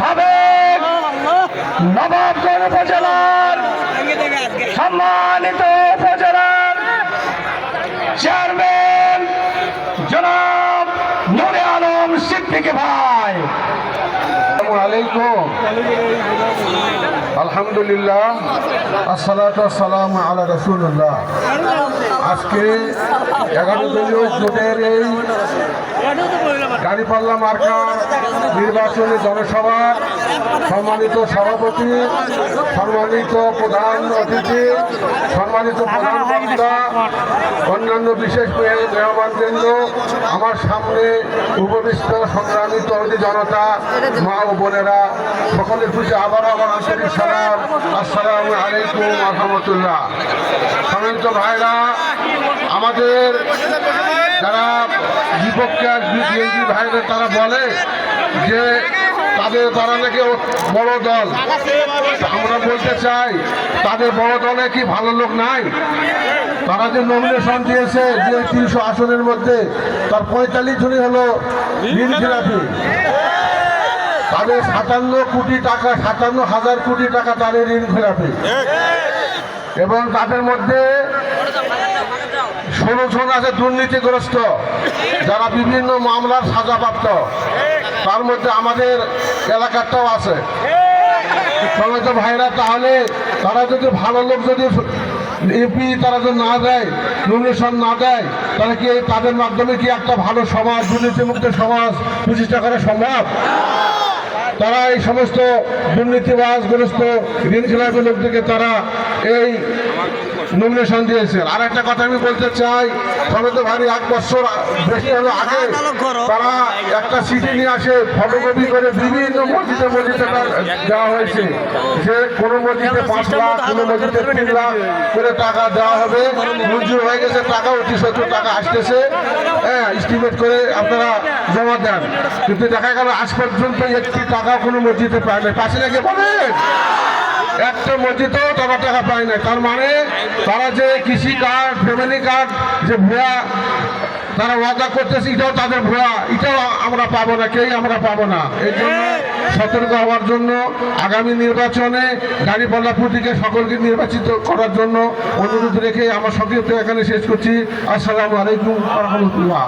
সাবেক নবাবগঞ্জ উপজেলার সম্মানিত উপজেলার চেয়ারম্যান জনাব নূরে আলম সিদ্দিকী ভাই। আসসালামু আলাইকুম। আলহামদুলিল্লাহ, আসসালাতু ওয়াসসালামু আলা রাসূলিল্লাহ। আজকে 11 দলীয় জোটের এই দাঁড়িপাল্লা মার্কার নির্বাচনী জনসভার সম্মানিত সভাপতি, সম্মানিত প্রধান অতিথি, সম্মানিত প্রধান বক্তা, অন্যান্য বিশেষ মেহমান কেন্দ্র, আমার সামনে উপবিষ্ট সংগ্রামী তরুণী জনতা, মা ও বোনেরা, সকলের খুশি আবারও আমার আন্তরিক সালাম, আসসালামু আলাইকুম ওয়া রাহমাতুল্লাহ। সম্মানিত ভাইরা, আমাদের যারা বিপক্ষে বিএনপি ভাইরা তারা বলে যে তারা নাকি বড় দল। আমরা বলতে চাই, তাদের বড় দলে কি ভালো লোক নাই? তারা যে নমিনেশন দিয়েছে যে 300 আসনের মধ্যে, তার 45 জনই হলো ঋণ খেলাপি। তাদের 57 কোটি টাকা, 57,000 কোটি টাকা তাদের ঋণ খেলাপি। এবং তাদের মধ্যে 16 জন আছে দুর্নীতিগ্রস্ত, যারা বিভিন্ন মামলার সাজাপ্রাপ্ত। তার মধ্যে আমাদের এলাকারটাও আছে। সময় তো ভাইরা, তাহলে তারা যদি ভালো লোক যদি এমপি তারা যদি না দেয়, নমিনেশন না দেয়, তাহলে কি তাদের মাধ্যমে কি একটা ভালো সমাজ, দুর্নীতিমুক্ত সমাজ প্রতিষ্ঠা করা সম্ভব? তারা এই সমস্ত দুর্নীতিবাজগ্রস্ত ঋণ খেলাপি লোকদেরকে তারা এই নমিনেশন দিয়েছেন। আর একটা কথা আমি বলতে চাই, সমেত ভারী 1 বছর বেশি হলো আগে তারা একটা চিঠি নিয়ে আসে, ফটোকপি করে বিভিন্ন মসজিদে দেওয়া হয়েছে যে কোনো মসজিদে 5 লাখ, কোনো মসজিদে 3 লাখ করে টাকা দেওয়া হবে। মঞ্জুর হয়ে গেছে, টাকা 70 টাকা আসতেছে, হ্যাঁ, এস্টিমেট করে আপনারা জমা দেন। কিন্তু দেখা গেল আজ পর্যন্ত একটি টাকা কোনো মসজিদে পায় না। পাশে নাকি বলেন একটা মসজিদেও তারা টাকা পায় না। তার মানে তারা যে কৃষি কার্ড, ফ্যামিলি কার্ড যে ভুয়া তারা ওয়াদা করতেছে, এটাও তাদের ভুয়া, এটাও আমরা পাবো না, কেউই আমরা পাবো না। এই জন্য সতর্ক হওয়ার জন্য আগামী নির্বাচনে দাঁড়িপাল্লা প্রতীকে সকলকে নির্বাচিত করার জন্য অনুরোধ রেখে আমার সংক্ষিপ্ত এখানে শেষ করছি। আসসালামু আলাইকুম ওয়া রাহমাতুল্লাহ।